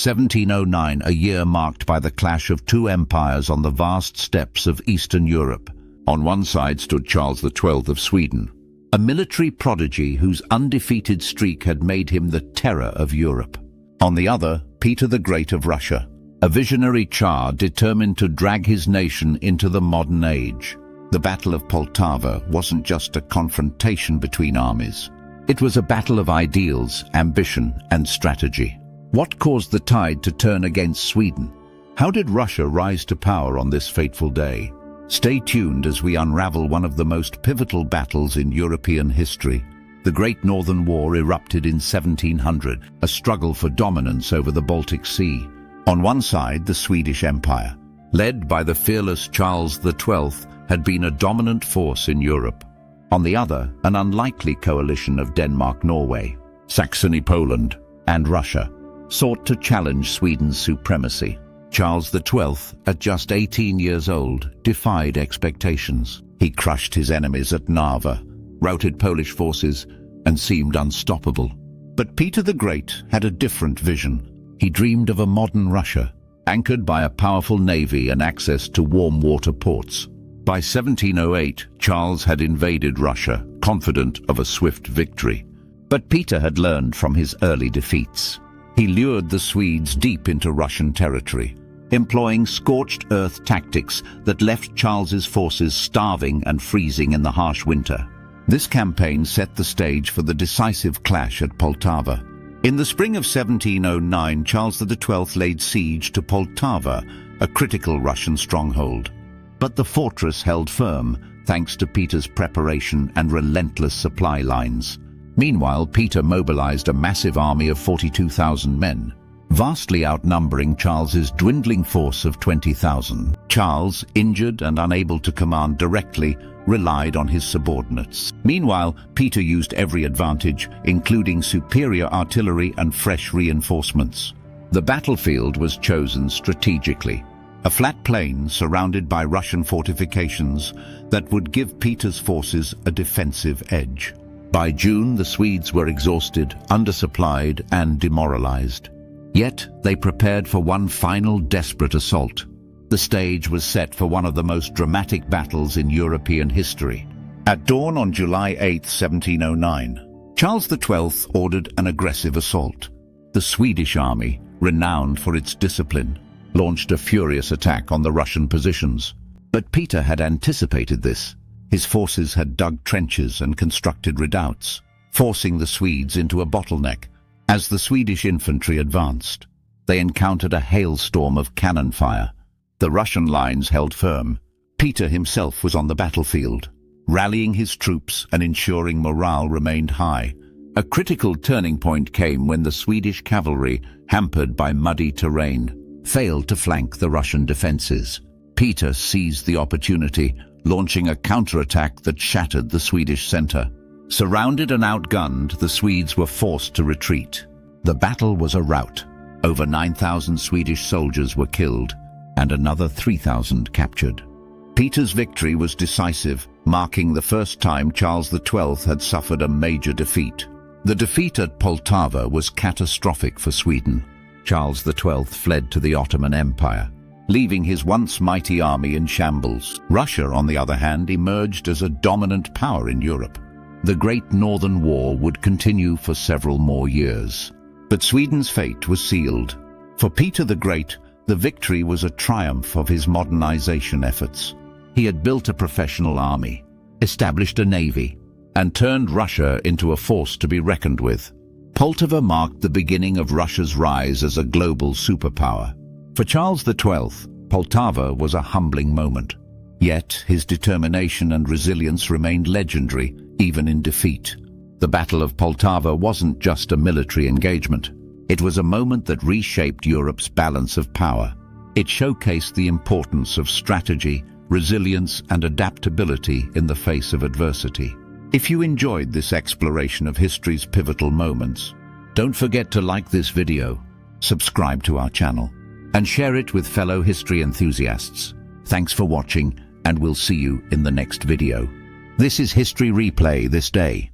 1709, a year marked by the clash of two empires on the vast steppes of Eastern Europe. On one side stood Charles XII of Sweden, a military prodigy whose undefeated streak had made him the terror of Europe. On the other, Peter the Great of Russia, a visionary Tsar determined to drag his nation into the modern age. The Battle of Poltava wasn't just a confrontation between armies. It was a battle of ideals, ambition, and strategy. What caused the tide to turn against Sweden? How did Russia rise to power on this fateful day? Stay tuned as we unravel one of the most pivotal battles in European history. The Great Northern War erupted in 1700, a struggle for dominance over the Baltic Sea. On one side, the Swedish Empire, led by the fearless Charles XII, had been a dominant force in Europe. On the other, an unlikely coalition of Denmark, Norway, Saxony, Poland, and Russia sought to challenge Sweden's supremacy. Charles XII, at just 18 years old, defied expectations. He crushed his enemies at Narva, routed Polish forces, and seemed unstoppable. But Peter the Great had a different vision. He dreamed of a modern Russia, anchored by a powerful navy and access to warm water ports. By 1708, Charles had invaded Russia, confident of a swift victory. But Peter had learned from his early defeats. He lured the Swedes deep into Russian territory, employing scorched earth tactics that left Charles's forces starving and freezing in the harsh winter. This campaign set the stage for the decisive clash at Poltava. In the spring of 1709, Charles XII laid siege to Poltava, a critical Russian stronghold. But the fortress held firm, thanks to Peter's preparation and relentless supply lines. Meanwhile, Peter mobilized a massive army of 42,000 men, vastly outnumbering Charles's dwindling force of 20,000. Charles, injured and unable to command directly, relied on his subordinates. Meanwhile, Peter used every advantage, including superior artillery and fresh reinforcements. The battlefield was chosen strategically, a flat plain surrounded by Russian fortifications that would give Peter's forces a defensive edge. By June, the Swedes were exhausted, undersupplied, and demoralized. Yet, they prepared for one final desperate assault. The stage was set for one of the most dramatic battles in European history. At dawn on July 8, 1709, Charles XII ordered an aggressive assault. The Swedish army, renowned for its discipline, launched a furious attack on the Russian positions. But Peter had anticipated this. His forces had dug trenches and constructed redoubts, forcing the Swedes into a bottleneck. As the Swedish infantry advanced, they encountered a hailstorm of cannon fire. The Russian lines held firm. Peter himself was on the battlefield, rallying his troops and ensuring morale remained high. A critical turning point came when the Swedish cavalry, hampered by muddy terrain, failed to flank the Russian defenses. Peter seized the opportunity, launching a counterattack that shattered the Swedish center. Surrounded and outgunned, the Swedes were forced to retreat. The battle was a rout. Over 9,000 Swedish soldiers were killed, and another 3,000 captured. Peter's victory was decisive, marking the first time Charles XII had suffered a major defeat. The defeat at Poltava was catastrophic for Sweden. Charles XII fled to the Ottoman Empire, leaving his once mighty army in shambles. Russia, on the other hand, emerged as a dominant power in Europe. The Great Northern War would continue for several more years. But Sweden's fate was sealed. For Peter the Great, the victory was a triumph of his modernization efforts. He had built a professional army, established a navy, and turned Russia into a force to be reckoned with. Poltava marked the beginning of Russia's rise as a global superpower. For Charles XII, Poltava was a humbling moment. Yet his determination and resilience remained legendary, even in defeat. The Battle of Poltava wasn't just a military engagement. It was a moment that reshaped Europe's balance of power. It showcased the importance of strategy, resilience, and adaptability in the face of adversity. If you enjoyed this exploration of history's pivotal moments, don't forget to like this video, subscribe to our channel, and share it with fellow history enthusiasts. Thanks for watching, and we'll see you in the next video. This is History Replay This Day.